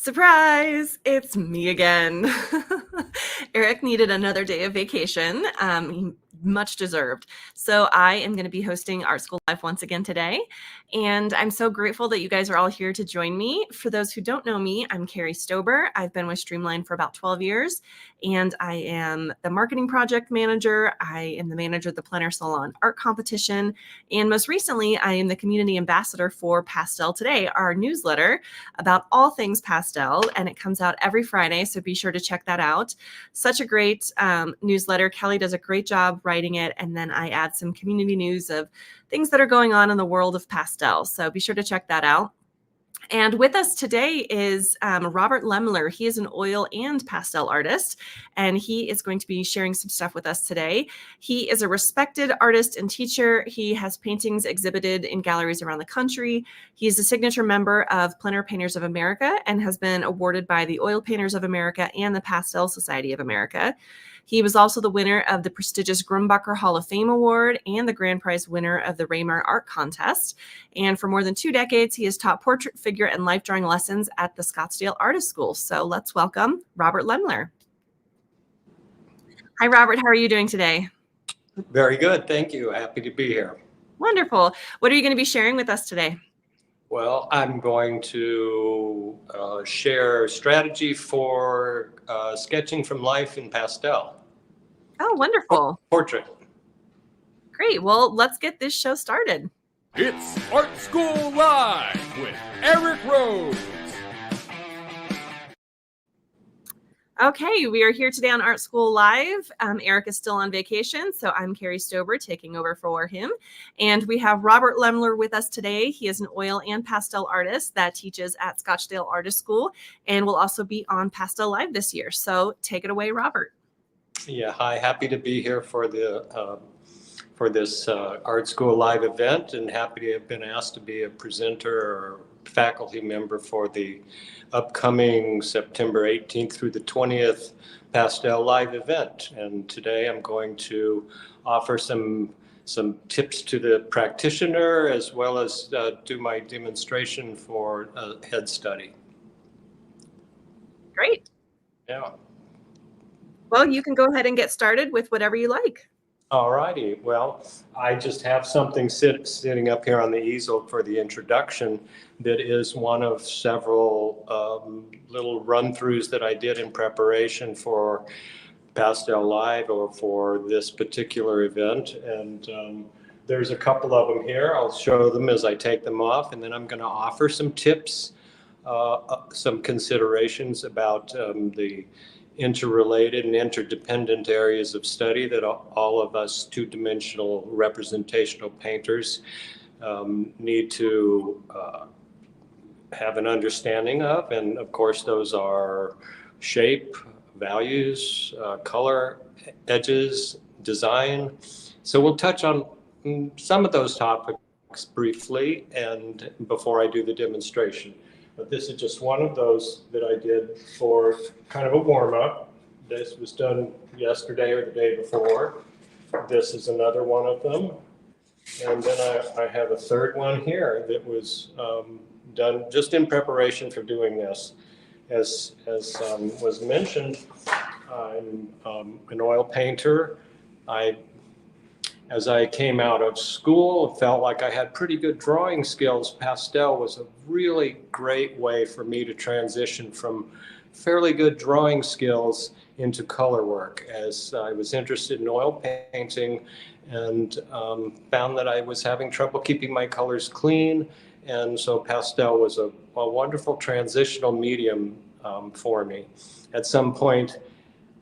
Surprise! It's me again. Eric needed another day of vacation, much deserved. So I am going to be hosting Art School Live once again today. And I'm so grateful that you guys are all here to join me. For those who don't know me, I'm 𝗟𝗏𝗍𝗶𝘁. I've been with Streamline for about 12 years, and I am the marketing project manager. I am the manager of the Planner Salon art competition. And most recently, I am the community ambassador for Pastel Today, our newsletter about all things pastel, and it comes out every Friday, so be sure to check that out. Such a great newsletter. Kelly does a great job writing it, and then I add some community news of things that are going on in the world of pastel, so be sure to check that out. And with us today is Robert Lemler. He is an oil and pastel artist, and he is going to be sharing some stuff with us today. He is a respected artist and teacher. He has paintings exhibited in galleries around the country. He is a signature member of Plein Air Painters of America and has been awarded by the Oil Painters of America and the Pastel Society of America. He was also the winner of the prestigious 𝗟𝗏𝗺𝗃 Hall of Fame Award and the grand prize winner of the Raymar Art Contest. And for more than 2 decades, he has taught portrait, figure, and life drawing lessons at the Scottsdale Artist School. So let's welcome Robert Lemler. Hi, Robert. How are you doing today? Very good. Thank you. Happy to be here. Wonderful. What are you going to be sharing with us today? Well, I'm going to share strategy for sketching from life in pastel. Oh, wonderful. Portrait. Great. Well, let's get this show started. It's Art School Live with Eric Rose. Okay, we are here today on Art School Live. Eric is still on vacation, so I'm 𝗟𝗏𝗍𝗶𝘁 taking over for him. And we have Robert Lemler with us today. He is an oil and pastel artist that teaches at Scottsdale Artist School and will also be on Pastel Live this year. So take it away, Robert. Yeah, hi. Happy to be here for this Art School Live event, and happy to have been asked to be a presenter or faculty member for the upcoming September 18th through the 20th Pastel Live event. And today I'm going to offer some tips to the practitioner, as well as do my demonstration for a head study. Great. Yeah. Well, you can go ahead and get started with whatever you like. All righty. Well, I just have something sitting up here on the easel for the introduction that is one of several little run-throughs that I did in preparation for Pastel Live or for this particular event. And there's a couple of them here. I'll show them as I take them off, and then I'm going to offer some tips, some considerations about the interrelated and interdependent areas of study that all of us two-dimensional representational painters need to have an understanding of. And of course, those are shape, values, color, edges, design. So we'll touch on some of those topics briefly and before I do the demonstration. But this is just one of those that I did for kind of a warm-up. This was done yesterday or the day before. This is another one of them. And then I have a third one here that was done just in preparation for doing this. As was mentioned, I'm an oil painter. As I came out of school, felt like I had pretty good drawing skills. Pastel was a really great way for me to transition from fairly good drawing skills into color work, as I was interested in oil painting and found that I was having trouble keeping my colors clean. And so pastel was a wonderful transitional medium for me. At some point,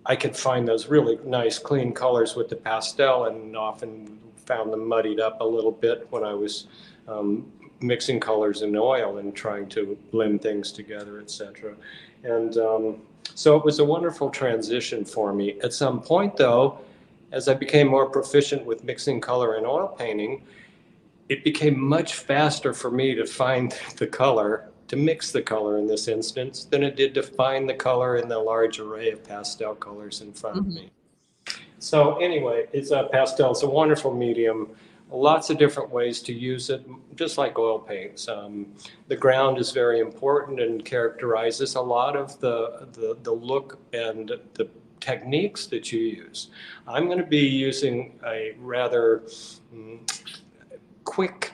I could find those really nice clean colors with the pastel, and often found them muddied up a little bit when I was mixing colors in oil and trying to blend things together, etc. And so it was a wonderful transition for me. At some point, though, as I became more proficient with mixing color and oil painting, it became much faster for me to find the color, to mix the color in this instance, than it did to find the color in the large array of pastel colors in front of me. So anyway, pastel is a wonderful medium lots of different ways to use it, just like oil paints. The ground is very important and characterizes a lot of the look and the techniques that you use. I'm going to be using a rather quick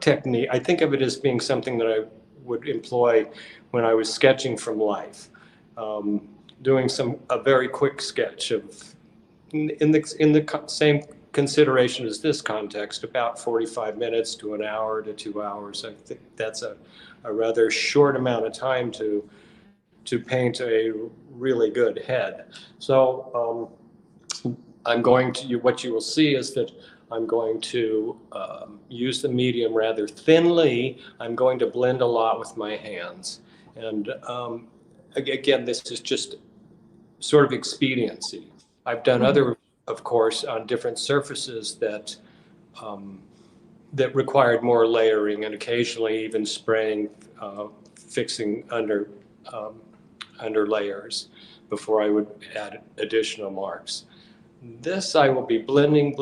technique. I think of it as being something that I would employ when I was sketching from life, doing a very quick sketch of, in the same consideration as this context, about 45 minutes to an hour to 2 hours. I think that's a rather short amount of time to paint a really good head. So I'm going to, what you will see is that I'm going to use the medium rather thinly. I'm going to blend a lot with my hands. And again, this is just sort of expediency. I've done other, of course, on different surfaces that that required more layering and occasionally even spraying, fixing under layers before I would add additional marks. This I will be blending,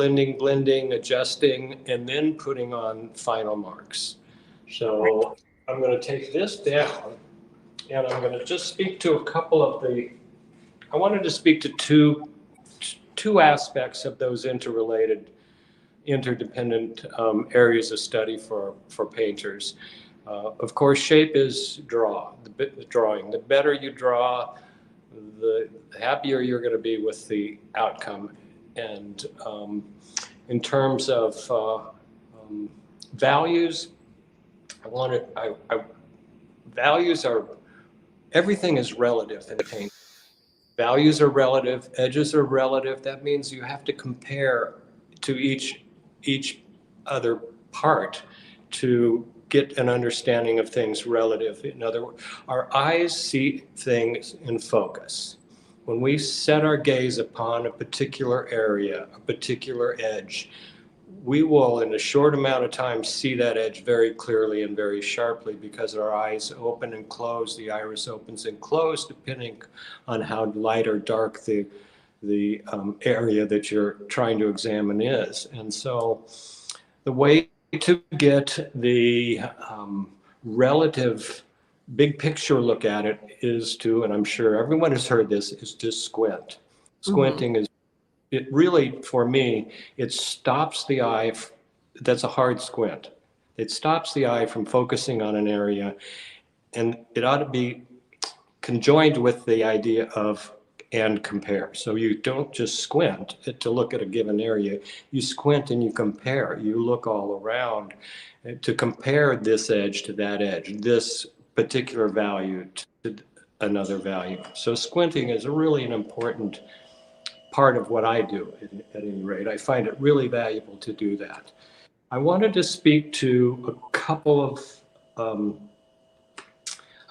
adjusting, and then putting on final marks. So I'm going to take this down, and I'm going to just speak to a couple of I wanted to speak to two aspects of those interrelated, interdependent areas of study for painters. Of course, shape is drawing. The better you draw, the happier you're going to be with the outcome. And in terms of values, values are, everything is relative in painting. Values are relative, edges are relative. That means you have to compare to each other part to get an understanding of things relative. In other words, our eyes see things in focus. When we set our gaze upon a particular area, a particular edge, we will, in a short amount of time, see that edge very clearly and very sharply because our eyes open and close. The iris opens and closes depending on how light or dark the area that you're trying to examine is. And so the way to get the relative big picture look at it is to, and I'm sure everyone has heard this, is to squint. Squinting is, it really, for me, it stops the eye. That's a hard squint. It stops the eye from focusing on an area, and it ought to be conjoined with the idea of and compare. So you don't just squint to look at a given area. You squint and you compare. You look all around to compare this edge to that edge, this particular value to another value. So squinting is really an important part of what I do at any rate. I find it really valuable to do that. I wanted to speak to a couple of,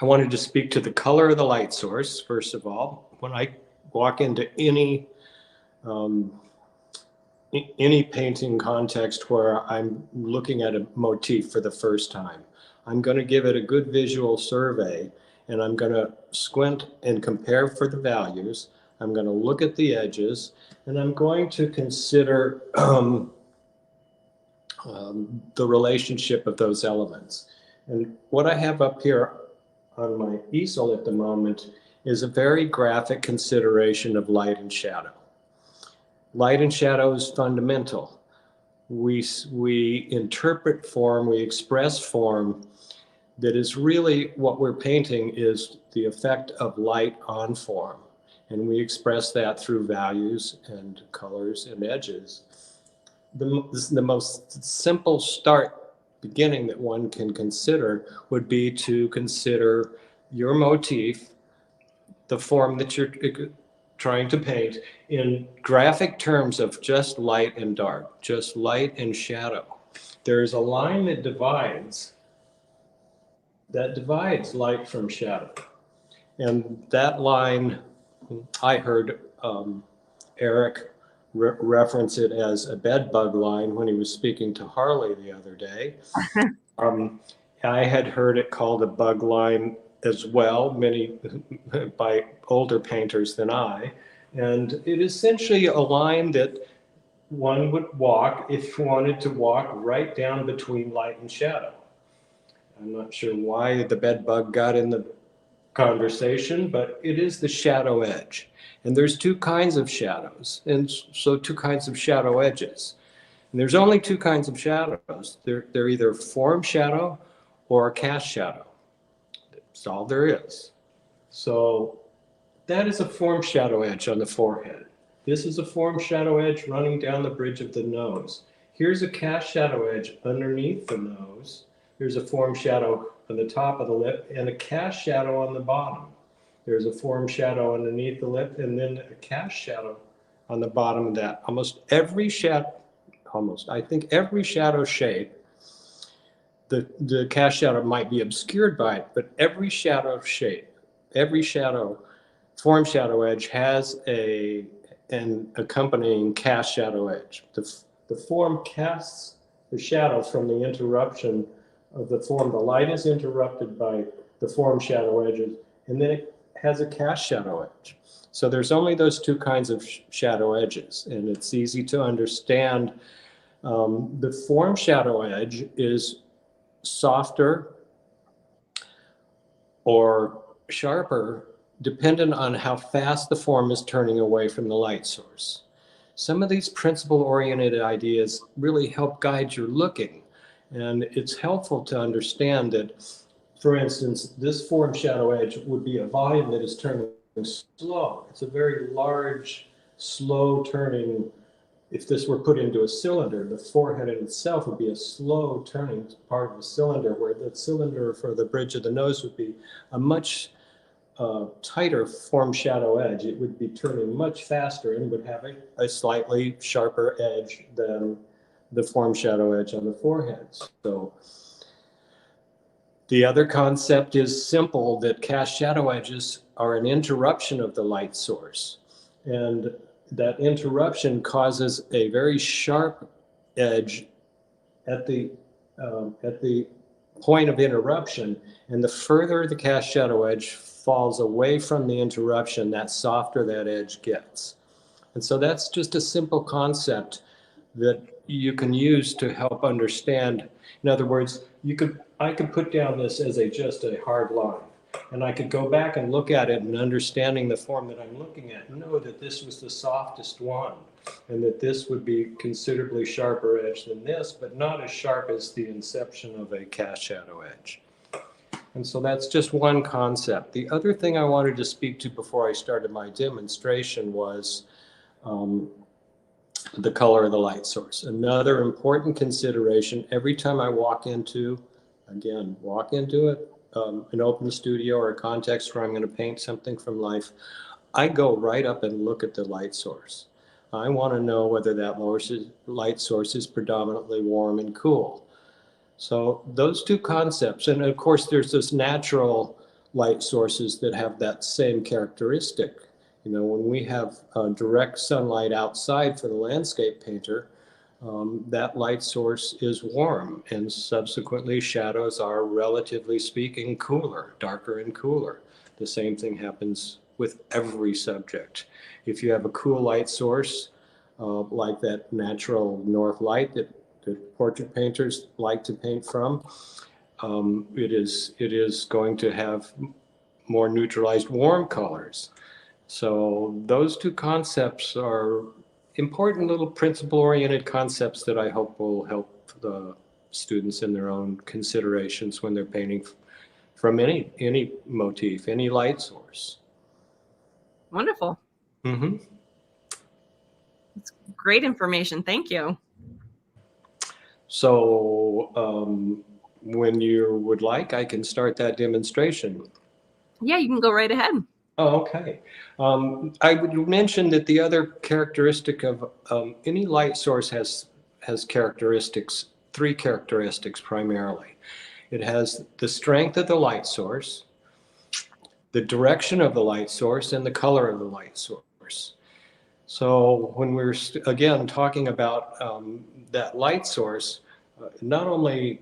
I wanted to speak to the color of the light source, first of all. When I walk into any painting context where I'm looking at a motif for the first time, I'm going to give it a good visual survey, and I'm going to squint and compare for the values. I'm going to look at the edges, and I'm going to consider the relationship of those elements. And what I have up here on my easel at the moment is a very graphic consideration of light and shadow. Light and shadow is fundamental. We interpret form, we express form. That is really what we're painting is the effect of light on form. And we express that through values and colors and edges. The most simple beginning that one can consider would be to consider your motif, the form that you're trying to paint, in graphic terms of just light and dark, just light and shadow. There's a line that divides light from shadow. And that line, I heard Eric reference it as a bed bug line when he was speaking to Harley the other day. I had heard it called a bug line as well, many by older painters than I. And it is essentially a line that one would walk, if you wanted to walk, right down between light and shadow. I'm not sure why the bed bug got in the conversation, but it is the shadow edge. And there's two kinds of shadows, and so two kinds of shadow edges. And there's only two kinds of shadows. They're either form shadow or a cast shadow. That's all there is. So that is a form shadow edge on the forehead. This is a form shadow edge running down the bridge of the nose. Here's a cast shadow edge underneath the nose. There's a form shadow on the top of the lip and a cast shadow on the bottom. There's a form shadow underneath the lip and then a cast shadow on the bottom of that. I think every shadow shape, the cast shadow might be obscured by it, but every shadow shape, every shadow, form shadow edge has an accompanying cast shadow edge. The form casts the shadow from the interruption of the form. The light is interrupted by the form shadow edges, and then it has a cast shadow edge. So there's only those two kinds of shadow edges, and it's easy to understand. The form shadow edge is softer or sharper dependent on how fast the form is turning away from the light source. Some of these principle-oriented ideas really help guide your looking, and it's helpful to understand that, for instance, this form shadow edge would be a volume that is turning slow. It's a very large, slow turning. If this were put into a cylinder, the forehead in itself would be a slow turning part of the cylinder, where the cylinder for the bridge of the nose would be a much tighter form shadow edge. It would be turning much faster and would have a slightly sharper edge than the form shadow edge on the forehead. So the other concept is simple, that cast shadow edges are an interruption of the light source. And that interruption causes a very sharp edge at the point of interruption. And the further the cast shadow edge falls away from the interruption, that softer that edge gets. And so that's just a simple concept that you can use to help understand. In other words, I could put down this as just a hard line, and I could go back and look at it and understanding the form that I'm looking at, know that this was the softest one, and that this would be considerably sharper edge than this, but not as sharp as the inception of a cast shadow edge. And so that's just one concept. The other thing I wanted to speak to before I started my demonstration was the color of the light source. Another important consideration every time I walk into an open studio or a context where I'm going to paint something from life, I go right up and look at the light source. I want to know whether that light source is predominantly warm and cool. So those two concepts, and of course there's those natural light sources that have that same characteristic. You know, when we have direct sunlight outside for the landscape painter, that light source is warm, and subsequently shadows are, relatively speaking, cooler, darker and cooler. The same thing happens with every subject. If you have a cool light source, like that natural north light that portrait painters like to paint from, it is going to have more neutralized warm colors. So those two concepts are important little principle-oriented concepts that I hope will help the students in their own considerations when they're painting from any motif, any light source. Wonderful. Mm-hmm. That's great information. Thank you. So when you would like, I can start that demonstration. Yeah, you can go right ahead. Oh, okay. I would mention that the other characteristic of any light source has characteristics, three characteristics primarily. It has the strength of the light source, the direction of the light source, and the color of the light source. So when we're again talking about that light source, not only,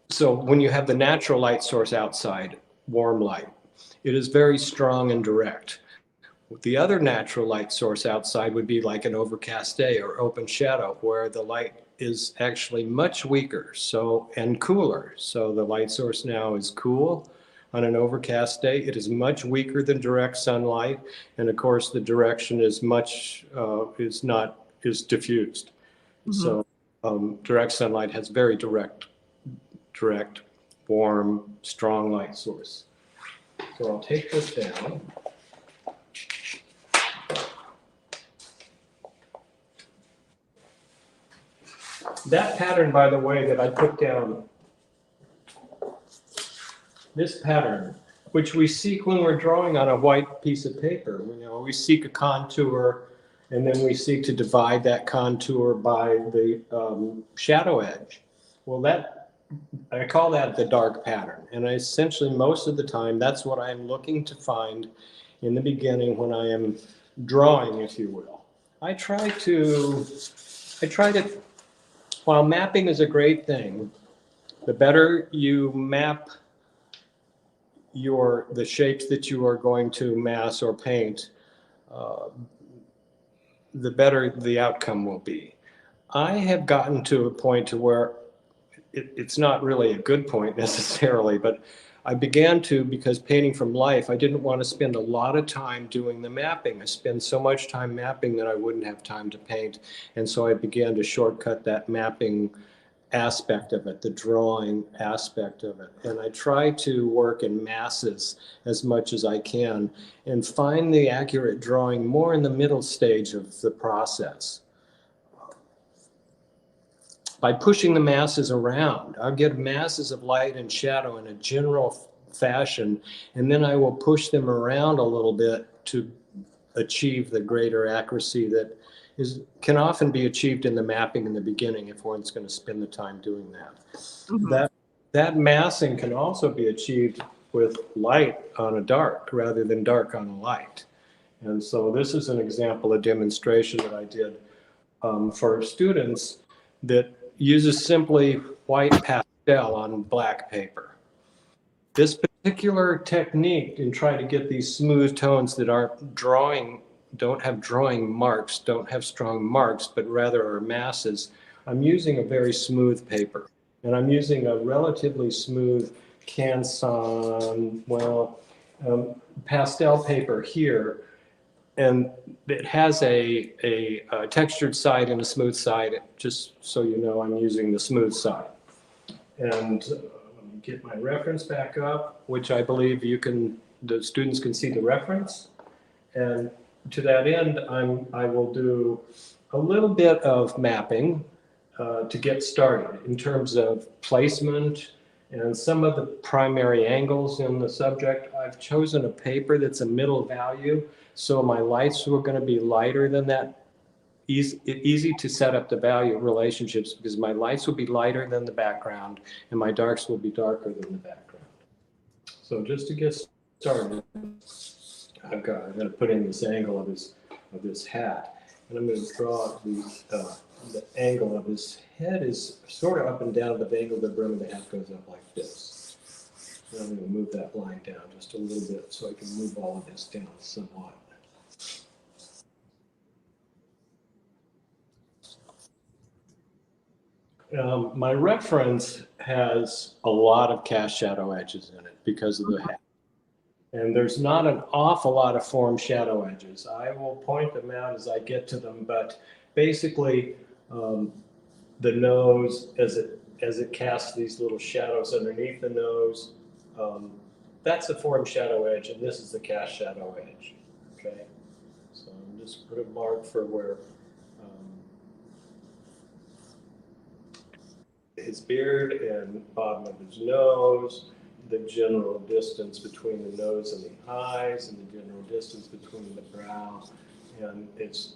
so when you have the natural light source outside, warm light, it is very strong and direct. The other natural light source outside would be like an overcast day or open shadow, where the light is actually much weaker and cooler. So the light source now is cool on an overcast day. It is much weaker than direct sunlight, and of course the direction is diffused. So direct sunlight has very direct, warm, strong light source. So I'll take this down. That pattern, by the way, that I put down, this pattern, which we seek when we're drawing on a white piece of paper. We seek a contour, and then we seek to divide that contour by the shadow edge. Well, I call that the dark pattern. And essentially, most of the time, that's what I'm looking to find in the beginning when I am drawing, if you will. I try to, while mapping is a great thing, the better you map the shapes that you are going to mass or paint, the better the outcome will be. I have gotten to a point to where it's not really a good point necessarily, but I began to, because painting from life, I didn't want to spend a lot of time doing the mapping. I spend so much time mapping that I wouldn't have time to paint. And so I began to shortcut that mapping aspect of it, the drawing aspect of it. And I try to work in masses as much as I can and find the accurate drawing more in the middle stage of the process. By pushing the masses around, I'll get masses of light and shadow in a general fashion, and then I will push them around a little bit to achieve the greater accuracy that can often be achieved in the mapping in the beginning if one's going to spend the time doing that. That massing can also be achieved with light on a dark rather than dark on a light. And so this is an example, a demonstration that I did for students that uses simply white pastel on black paper. This particular technique in trying to get these smooth tones that don't have drawing marks, don't have strong marks, but rather are masses, I'm using a very smooth paper. And I'm using a relatively smooth Canson, pastel paper here. And it has a textured side and a smooth side, just so you know I'm using the smooth side. And let me get my reference back up, which I believe the students can see the reference. And to that end, I will do a little bit of mapping to get started in terms of placement and some of the primary angles in the subject. I've chosen a paper that's a middle value, so my lights are going to be lighter than that. Easy to set up the value relationships because my lights will be lighter than the background and my darks will be darker than the background. So just to get started, I'm going to put in this angle of this hat, and I'm going to draw the angle of his head is sort of up and down. The angle of the brim of the hat goes up like this. And I'm going to move that line down just a little bit so I can move all of this down somewhat. My reference has a lot of cast shadow edges in it because of the hat. And there's not an awful lot of formed shadow edges. I will point them out as I get to them, but basically the nose, as it casts these little shadows underneath the nose, that's a formed shadow edge, and this is the cast shadow edge. Okay, so I'm just put a mark for where his beard and bottom of his nose, the general distance between the nose and the eyes, and the general distance between the brow, and it's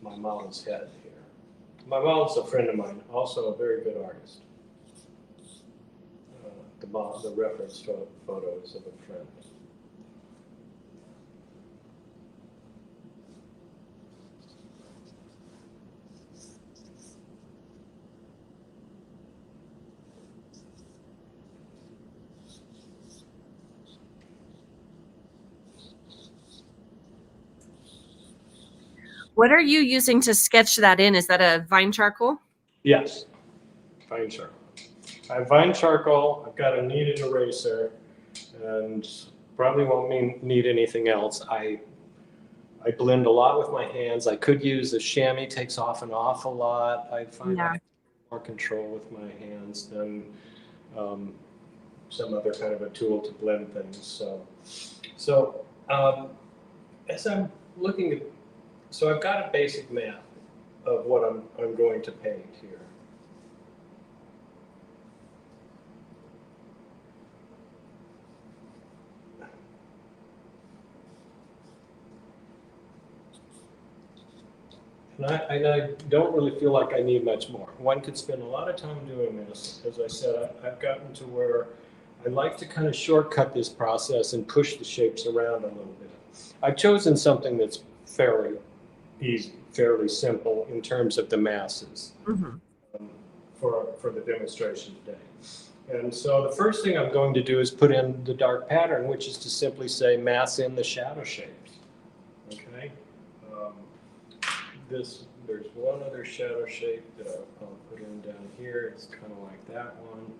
my model's head here. My model's a friend of mine, also a very good artist. The reference photos of a friend. What are you using to sketch that in? Is that a vine charcoal? Yes, vine charcoal. I have vine charcoal, I've got a kneaded eraser, and probably won't need anything else. I blend a lot with my hands. I could use a chamois, takes off an awful lot. I find I have more control with my hands than some other kind of a tool to blend things. So as I'm looking at, so I've got a basic map of what I'm going to paint here. And I don't really feel like I need much more. One could spend a lot of time doing this. As I said, I've gotten to where I like to kind of shortcut this process and push the shapes around a little bit. I've chosen something that's fairly easy, fairly simple in terms of the masses for the demonstration today. And so the first thing I'm going to do is put in the dark pattern, which is to simply say mass in the shadow shapes. Okay. There's one other shadow shape that I'll put in down here. It's kind of like that one.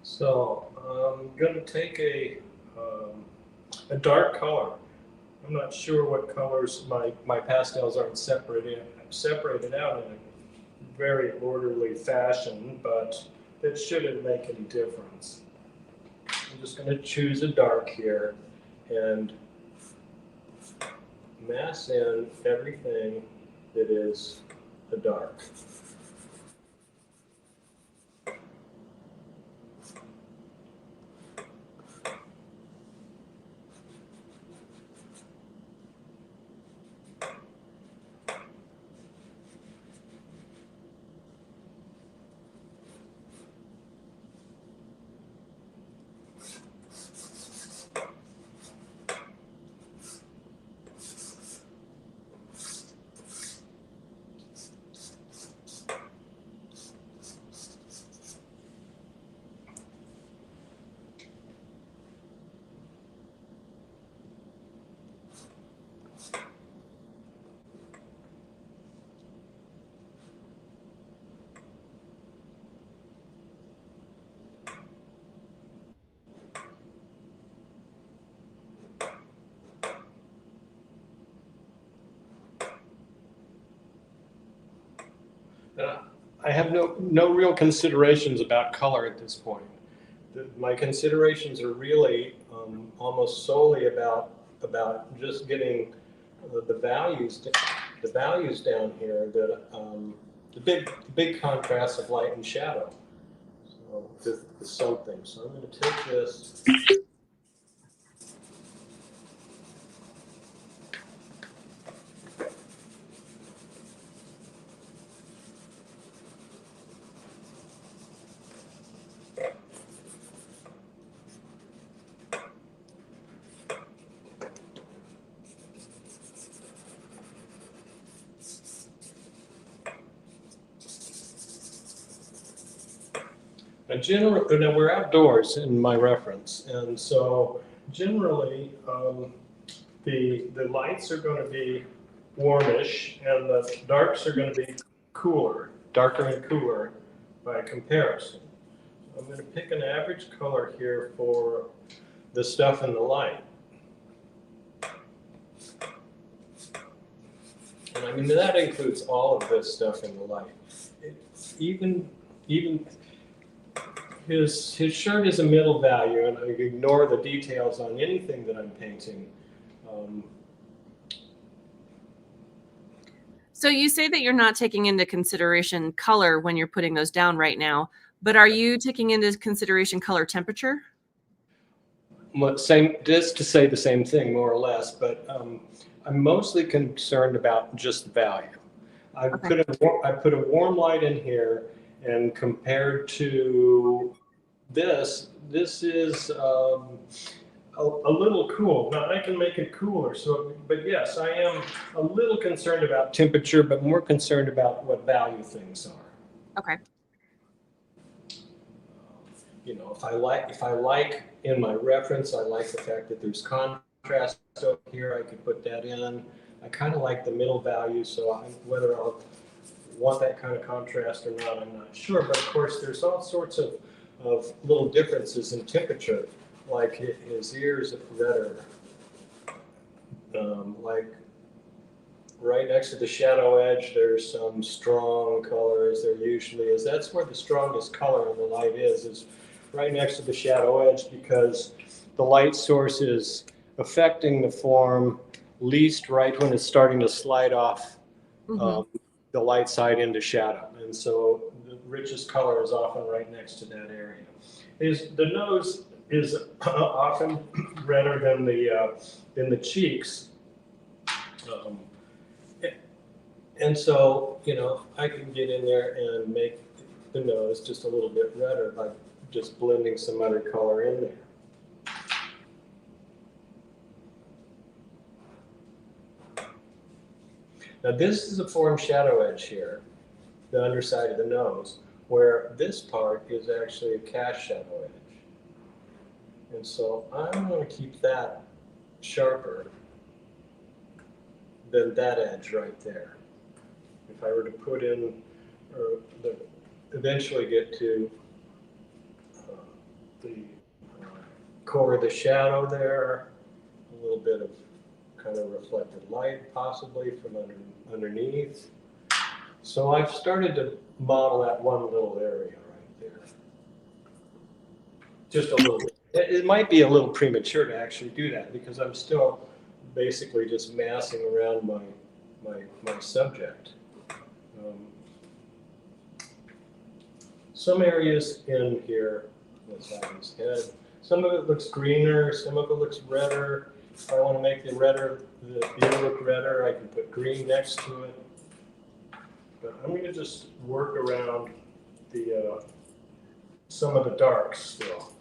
So I'm going to take a dark color. I'm not sure what colors my pastels aren't separated out in a very orderly fashion, but that shouldn't make any difference. I'm just going to choose a dark here and mass in everything that is a dark. I have no real considerations about color at this point. My considerations are really almost solely about just getting the values down here, that the big contrast of light and shadow. So with something. So I'm going to take this. Now we're outdoors in my reference, and so generally the lights are going to be warmish, and the darks are going to be darker and cooler by comparison. I'm going to pick an average color here for the stuff in the light. And I mean, that includes all of this stuff in the light. Even his shirt is a middle value, and I ignore the details on anything that I'm painting. So you say that you're not taking into consideration color when you're putting those down right now, but are you taking into consideration color temperature? Just to say the same thing, more or less, but I'm mostly concerned about just the value. I put a warm light in here, and compared to this is a little cool. Now I can make it cooler. So, but yes, I am a little concerned about temperature, but more concerned about what value things are. Okay. You know, if I like in my reference, I like the fact that there's contrast over here. I could put that in. I kind of like the middle value, so whether I'll want that kind of contrast or not, I'm not sure. But of course, there's all sorts of little differences in temperature, like his ears are redder, like right next to the shadow edge, there's some strong colors. There usually is. That's where the strongest color in the light is right next to the shadow edge, because the light source is affecting the form least right when it's starting to slide off the light side into shadow. And so the richest color is often right next to that area. The nose is often redder than the cheeks. And so, you know, I can get in there and make the nose just a little bit redder by just blending some other color in there. Now this is a form shadow edge here, the underside of the nose, where this part is actually a cast shadow edge. And so I'm going to keep that sharper than that edge right there. If I were to put in, or eventually get to the core of the shadow there, a little bit of kind of reflected light possibly from underneath. So I've started to model that one little area right there. Just a little bit. It might be a little premature to actually do that because I'm still basically just massing around my subject. Some areas in here, let's have his head. Some of it looks greener, some of it looks redder. If I want to make the ear look redder, I can put green next to it. But I'm going to just work around some of the darks still.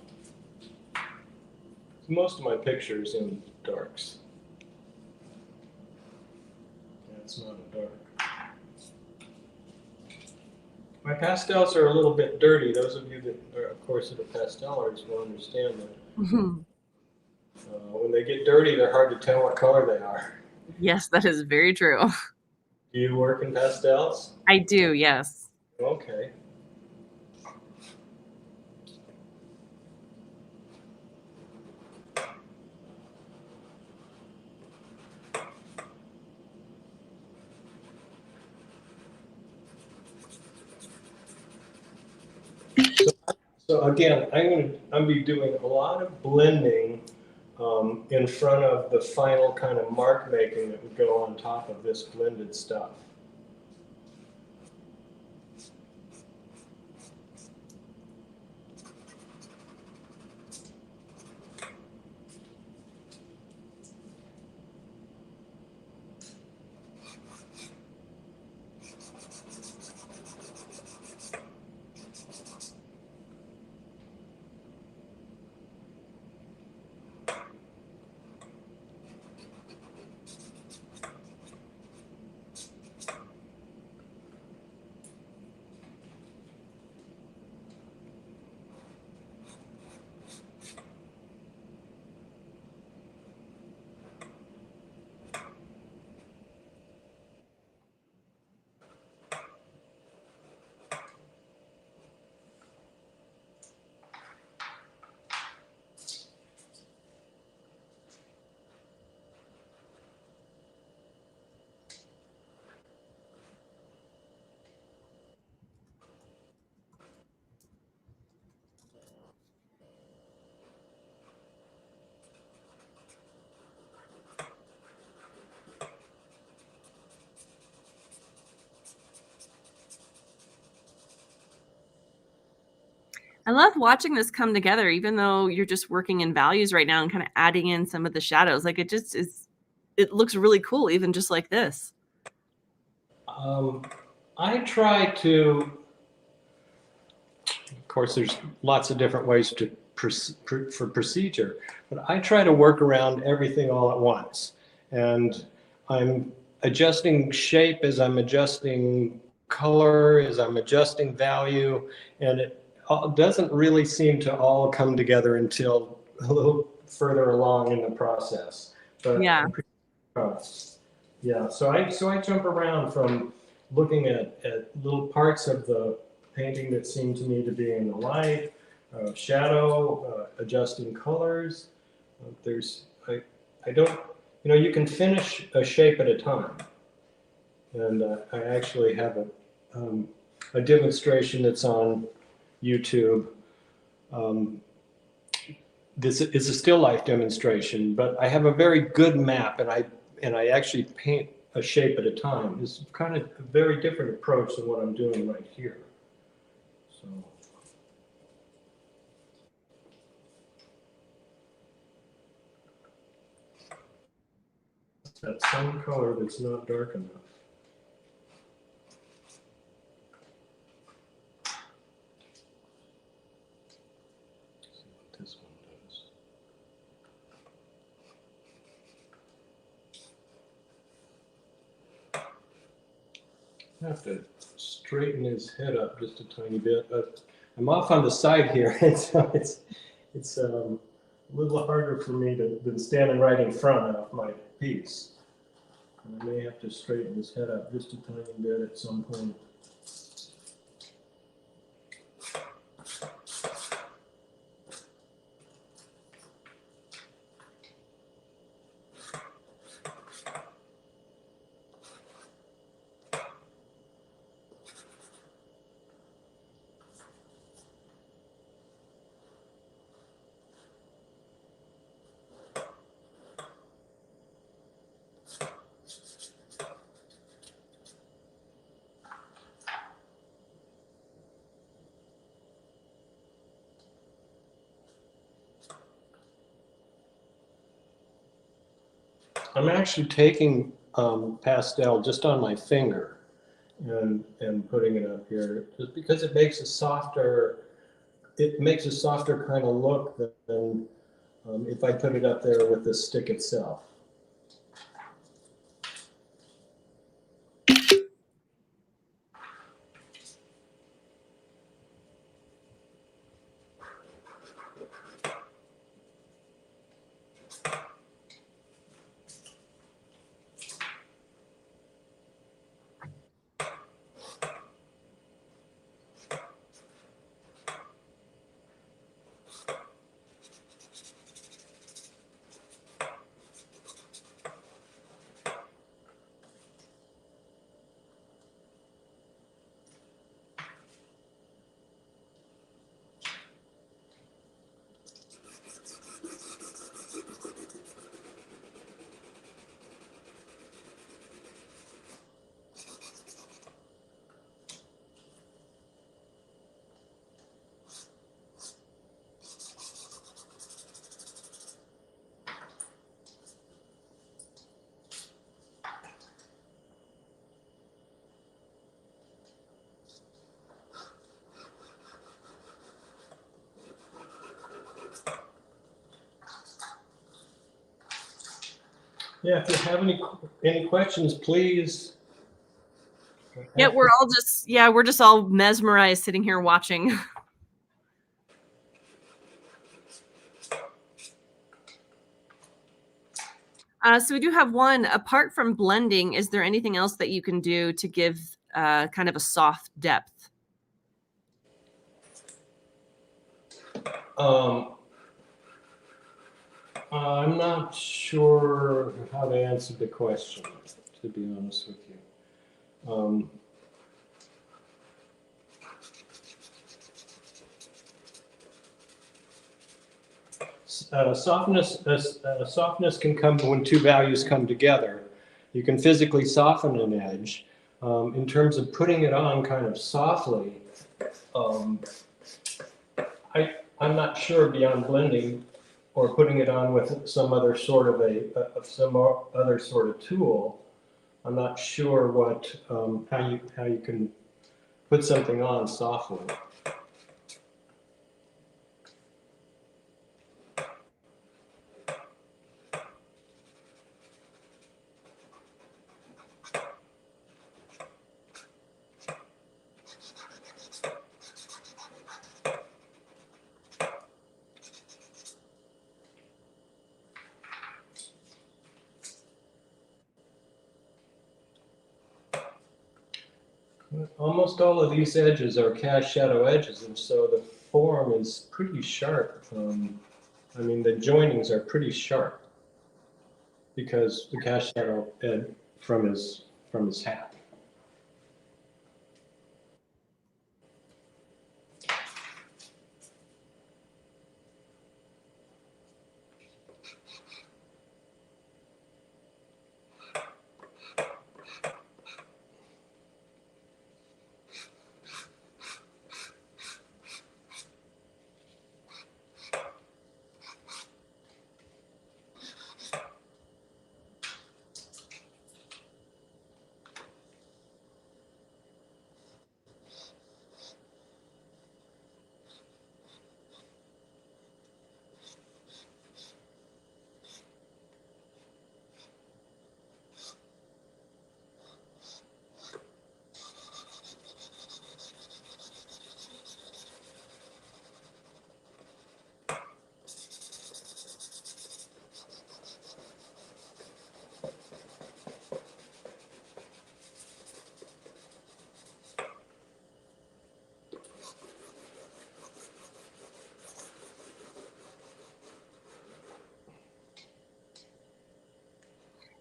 Most of my pictures in darks. That's not a dark. My pastels are a little bit dirty. Those of you that are, of course, that are pastelers will understand that. When they get dirty, they're hard to tell what color they are. Yes, that is very true. Do you work in pastels? I do, yes. Okay. So again, I'm going to be doing a lot of blending in front of the final kind of mark making that would go on top of this blended stuff. I love watching this come together, even though you're just working in values right now and kind of adding in some of the shadows. Like it just is, it looks really cool, even just like this. I try to, of course, there's lots of different ways for procedure, but I try to work around everything all at once. And I'm adjusting shape as I'm adjusting color, as I'm adjusting value, and it doesn't really seem to all come together until a little further along in the process. But Yeah. Yeah, so I jump around from looking at little parts of the painting that seem to me to be in the light, shadow, adjusting colors. I don't, you can finish a shape at a time. And I actually have a demonstration that's on YouTube. This is a still life demonstration, but I have a very good map, and I actually paint a shape at a time. It's kind of a very different approach than what I'm doing right here. So. It's that same color that's not dark enough. Let's see what this one does. I have to straighten his head up just a tiny bit, but I'm off on the side here, and so it's a little harder for me than standing right in front of my piece. And I may have to straighten his head up just a tiny bit at some point. I'm actually taking pastel just on my finger and putting it up here, just because it makes a softer kind of look than if I put it up there with the stick itself. Yeah, if you have any questions, please. Yeah, we're just all mesmerized sitting here watching. So we do have one. Apart from blending, is there anything else that you can do to give kind of a soft depth? I'm not sure how to answer the question, to be honest with you. Softness can come when two values come together. You can physically soften an edge. In terms of putting it on kind of softly, I'm not sure beyond blending or putting it on with some other sort of tool. I'm not sure what how you can put something on softly. Almost all of these edges are cast shadow edges, and so the form is pretty sharp. I mean, the joinings are pretty sharp because the cast shadow ed from his hat.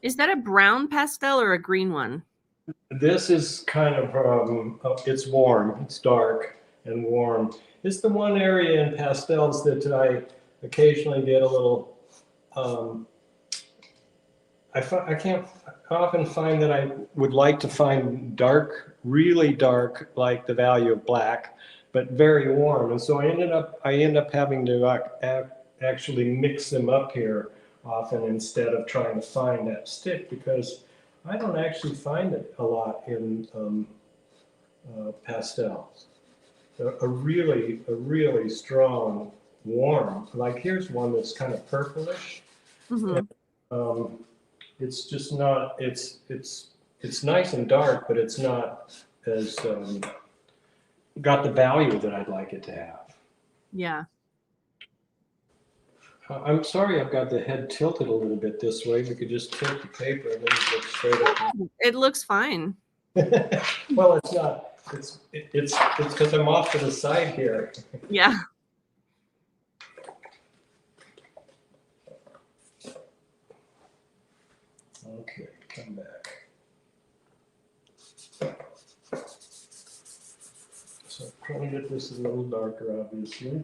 Is that a brown pastel or a green one? This is kind of, it's warm, it's dark and warm. It's the one area in pastels that I occasionally get a little, I often find that I would like to find dark, really dark, like the value of black, but very warm. And so I end up having to actually mix them up here often instead of trying to find that stick, because I don't actually find it a lot in pastels. A really strong warm. Like here's one that's kind of purplish. Mm-hmm. And, it's just not. It's nice and dark, but it's not as got the value that I'd like it to have. Yeah. I'm sorry, I've got the head tilted a little bit this way. We could just tilt the paper and then it looks straight up. It looks fine. Well, it's not. It's because I'm off to the side here. Yeah. Okay, come back. So trying to get this a little darker, obviously.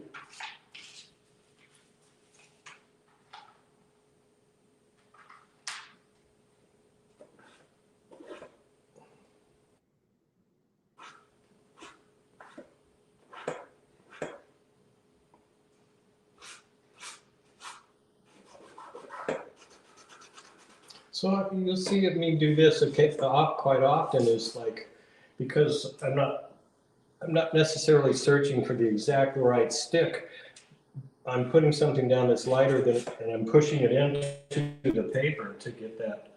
So you'll see me do this quite often is like, because I'm not necessarily searching for the exact right stick. I'm putting something down that's lighter than, and I'm pushing it into the paper to get that.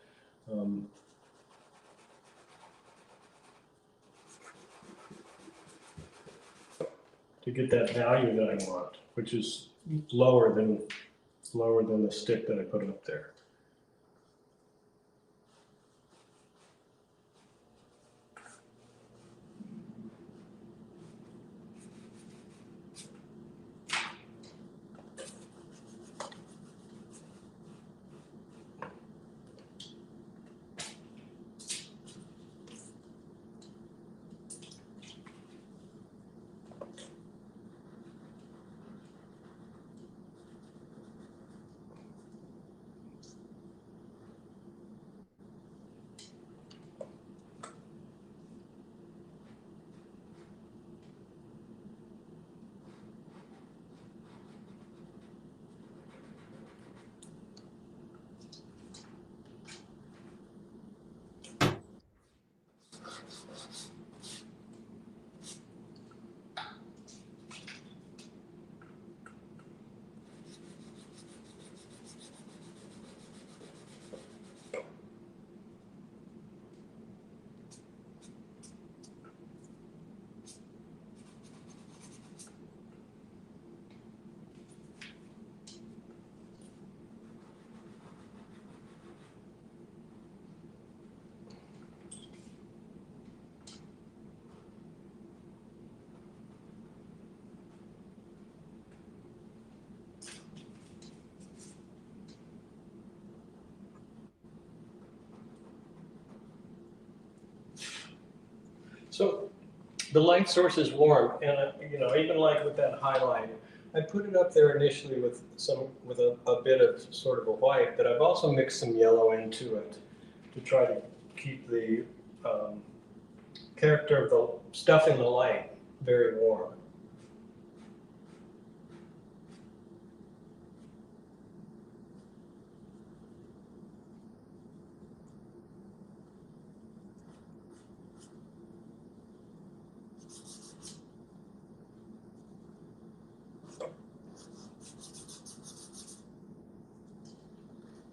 To get that value that I want, which is lower than the stick that I put up there. So the light source is warm, and even like with that highlight, I put it up there initially with a bit of sort of a white, but I've also mixed some yellow into it to try to keep the character of the stuff in the light very warm.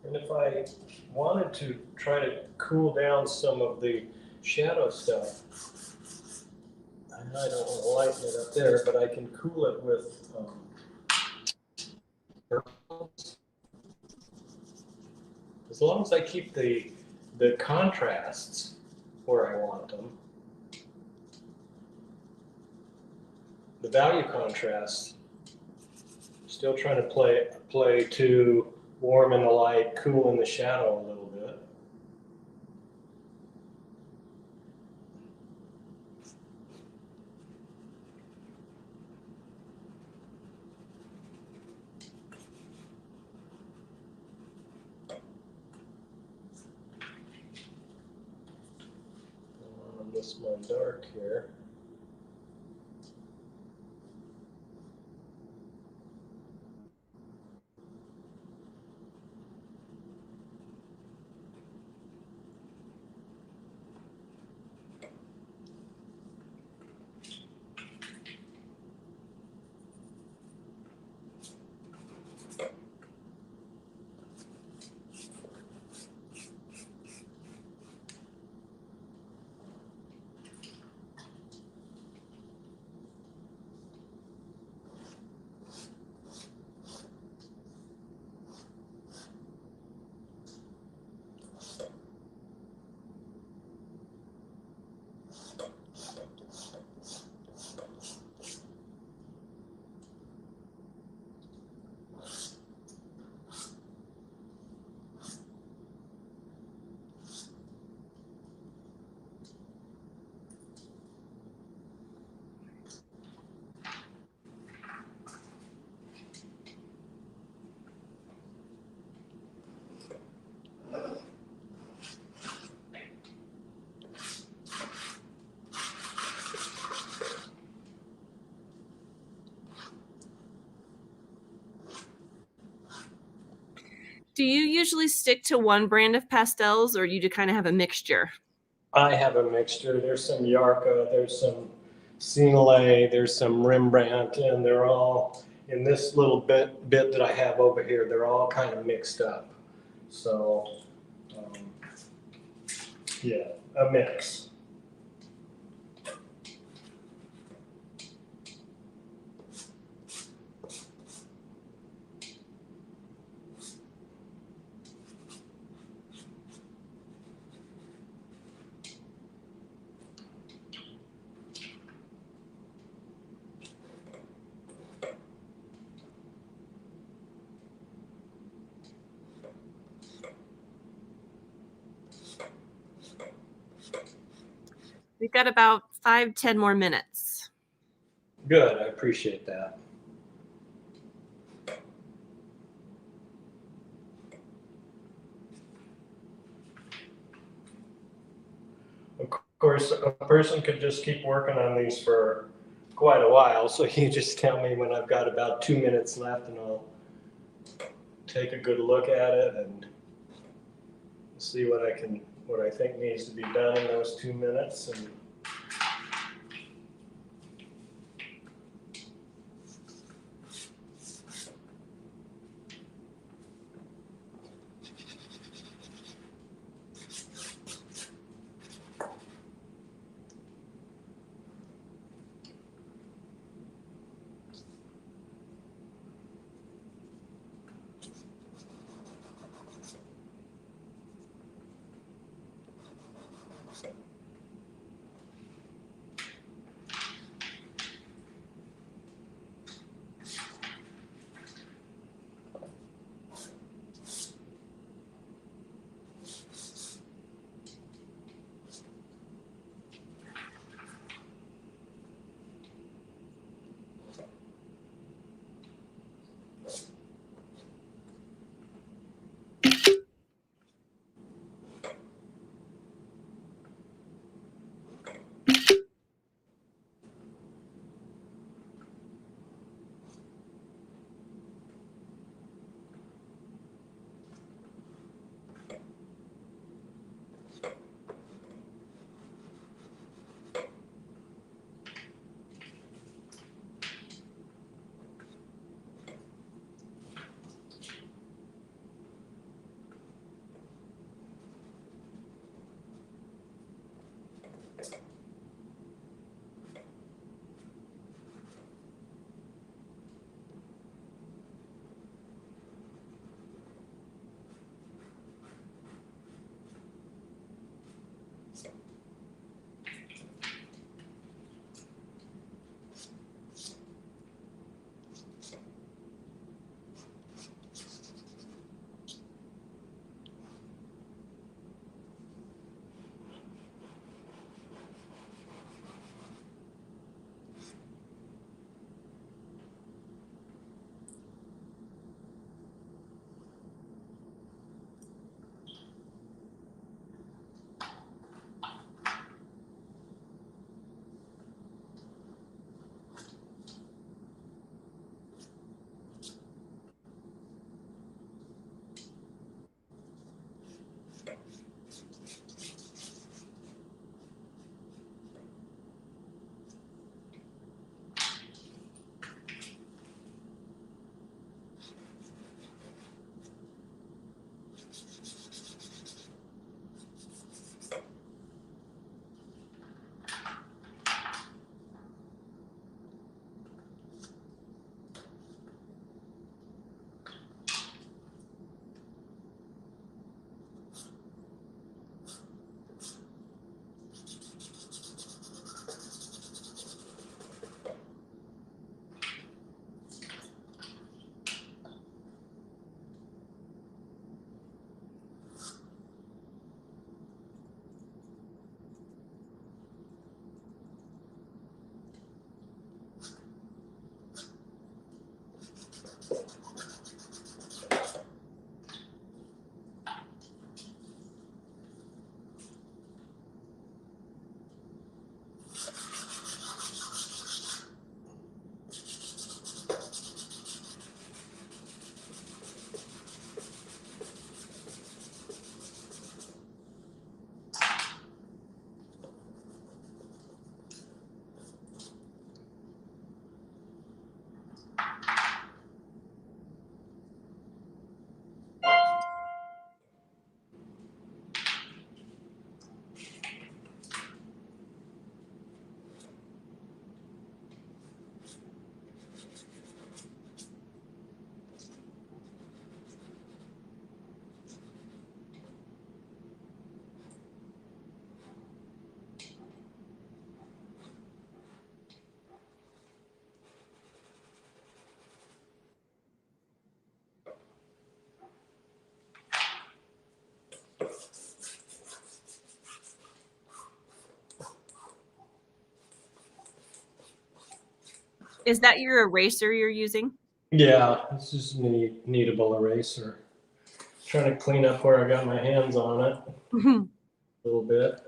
And if I wanted to try to cool down some of the shadow stuff, I don't want to lighten it up there, but I can cool it with purples. As long as I keep the contrasts where I want them. The value contrast, still trying to play to warm in the light, cool in the shadow a little bit. On this one dark here. Do you usually stick to one brand of pastels, or you do kind of have a mixture? I have a mixture. There's some 𝗟𝗏𝗺𝗏, there's some 𝗥𝗶𝗍𝗁𝗍𝗏, there's some Rembrandt, and they're all in this little bit that I have over here. They're all kind of mixed up. So, yeah, a mix. We've got about 5-10 more minutes. Good, I appreciate that. Of course, a person could just keep working on these for quite a while, so you just tell me when I've got about 2 minutes left and I'll take a good look at it and see what I think needs to be done in those 2 minutes. And Is that your eraser you're using? Yeah, this is kneadable eraser. Trying to clean up where I got my hands on it a little bit.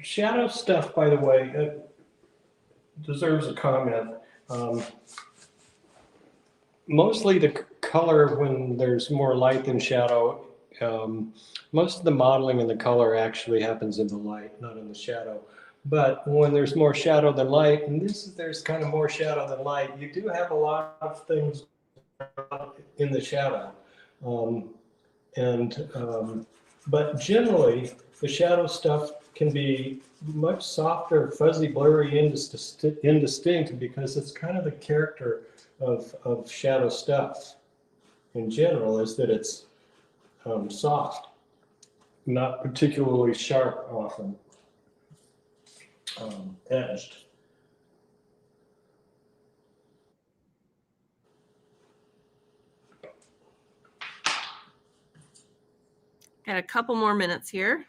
Shadow stuff, by the way, deserves a comment. Mostly the color, when there's more light than shadow, most of the modeling and the color actually happens in the light, not in the shadow. But when there's more shadow than light, and there's kind of more shadow than light, you do have a lot of things in the shadow. But generally, the shadow stuff can be much softer, fuzzy, blurry, indistinct, because it's kind of the character of shadow stuff in general, is that it's soft, not particularly sharp often, edged. Got a couple more minutes here.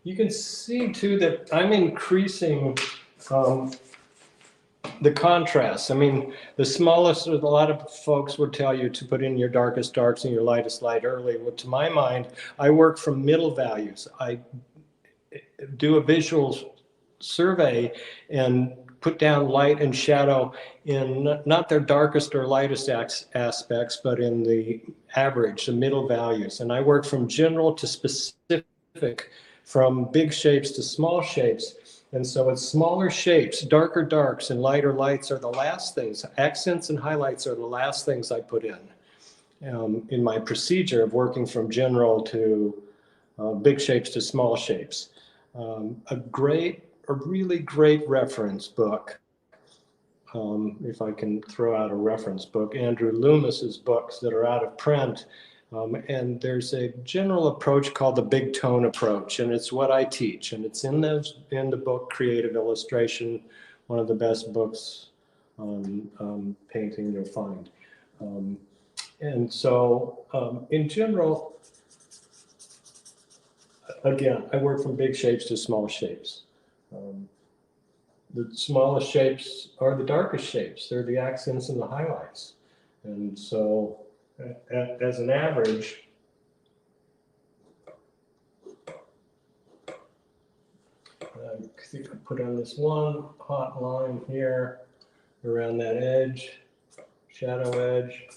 You can see too that I'm increasing the contrast. I mean, the smallest, a lot of folks would tell you to put in your darkest darks and your lightest light early. Well, to my mind, I work from middle values. I do a visual survey and put down light and shadow in not their darkest or lightest aspects, but in the average, the middle values. And I work from general to specific, from big shapes to small shapes. And so it's smaller shapes, darker darks and lighter lights are the last things. Accents and highlights are the last things I put in my procedure of working from general to big shapes to small shapes. A really great reference book, if I can throw out a reference book, Andrew Loomis's books that are out of print. And there's a general approach called the big tone approach, and it's what I teach. And it's in the book Creative Illustration, one of the best books on painting you'll find. And so in general, again, I work from big shapes to small shapes. The smallest shapes are the darkest shapes. They're the accents and the highlights. And so as an average, I think I put on this one hot line here around that edge, shadow edge.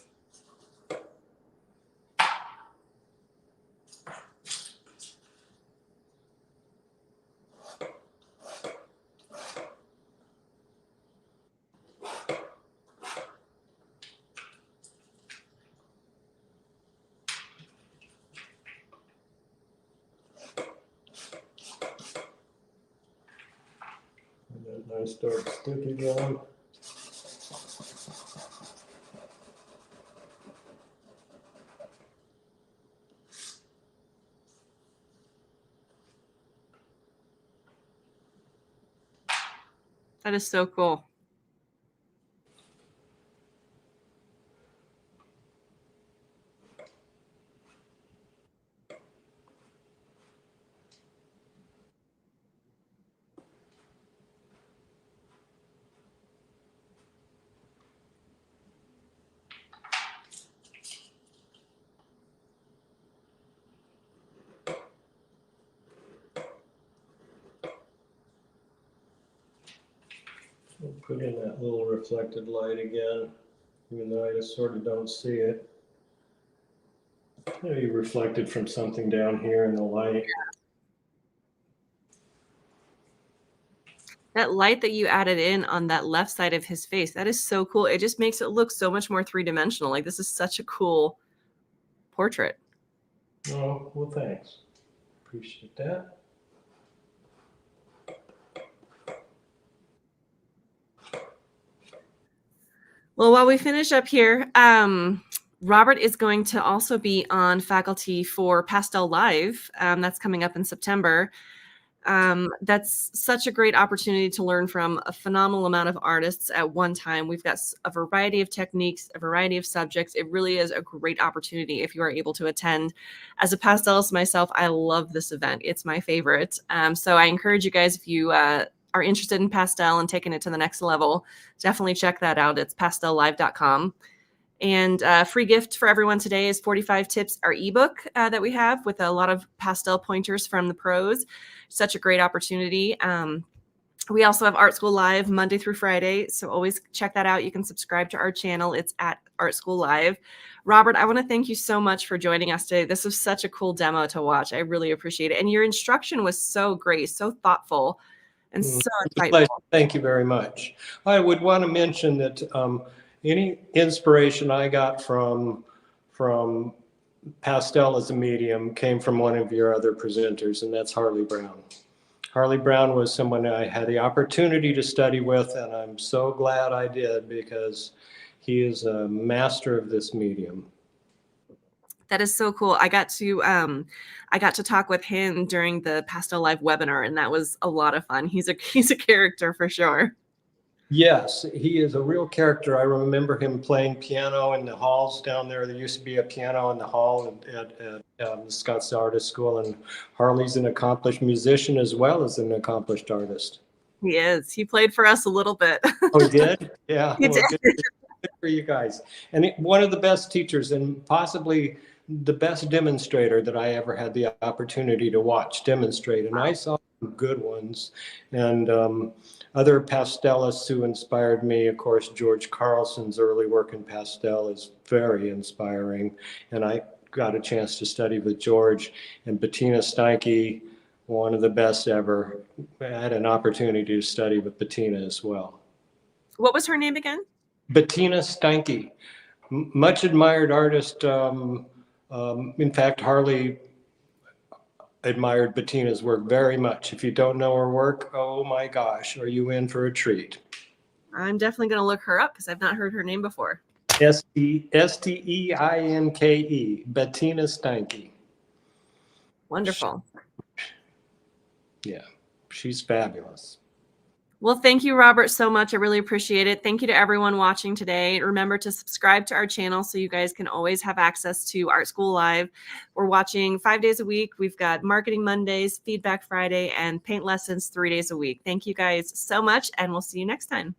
Nice dark stick again. That is so cool. We'll put in that little reflected light again, even though I just sort of don't see it. Maybe reflected from something down here in the light. That light that you added in on that left side of his face, that is so cool. It just makes it look so much more three-dimensional. Like, this is such a cool portrait. Oh, well, thanks. Appreciate that. Well, while we finish up here, Robert is going to also be on faculty for Pastel Live. That's coming up in September. That's such a great opportunity to learn from a phenomenal amount of artists at one time. We've got a variety of techniques, a variety of subjects. It really is a great opportunity if you are able to attend. As a pastelist myself, I love this event. It's my favorite. So I encourage you guys, if you are interested in pastel and taking it to the next level, definitely check that out. It's pastellive.com. And free gift for everyone today is 45 Tips, our ebook that we have with a lot of pastel pointers from the pros. Such a great opportunity. We also have Art School Live Monday through Friday, so always check that out. You can subscribe to our channel. It's at Art School Live. Robert, I want to thank you so much for joining us today. This was such a cool demo to watch. I really appreciate it. And your instruction was so great, so thoughtful, and so insightful. Thank you very much. I would want to mention that any inspiration I got from pastel as a medium came from one of your other presenters, and that's Harley Brown. Harley Brown was someone I had the opportunity to study with, and I'm so glad I did, because he is a master of this medium. That is so cool. I got to talk with him during the Pastel Live webinar, and that was a lot of fun. He's a character for sure. Yes, he is a real character. I remember him playing piano in the halls down there. There used to be a piano in the hall at the Scottsdale Artist School, and Harley's an accomplished musician as well as an accomplished artist. He is. He played for us a little bit. Oh, he did? Yeah. He did. Good for you guys. And one of the best teachers, and possibly the best demonstrator that I ever had the opportunity to watch demonstrate. And I saw some good ones. And other pastelists who inspired me, of course, George Carlson's early work in pastel is very inspiring. And I got a chance to study with George, and 𝗤𝗏𝗏, one of the best ever. I had an opportunity to study with Bettina as well. What was her name again? 𝗤𝗏𝗏, much admired artist. In fact, Harley admired Bettina's work very much. If you don't know her work, oh my gosh, are you in for a treat? I'm definitely going to look her up because I've not heard her name before. 𝗤𝗏𝗏𝗏, 𝗤𝗏𝗏𝗏𝗏. Wonderful. Yeah, she's fabulous. Well, thank you, Robert, so much. I really appreciate it. Thank you to everyone watching today. Remember to subscribe to our channel so you guys can always have access to Art School Live. We're watching 5 days a week. We've got Marketing Mondays, Feedback Friday, and Paint Lessons 3 days a week. Thank you guys so much, and we'll see you next time.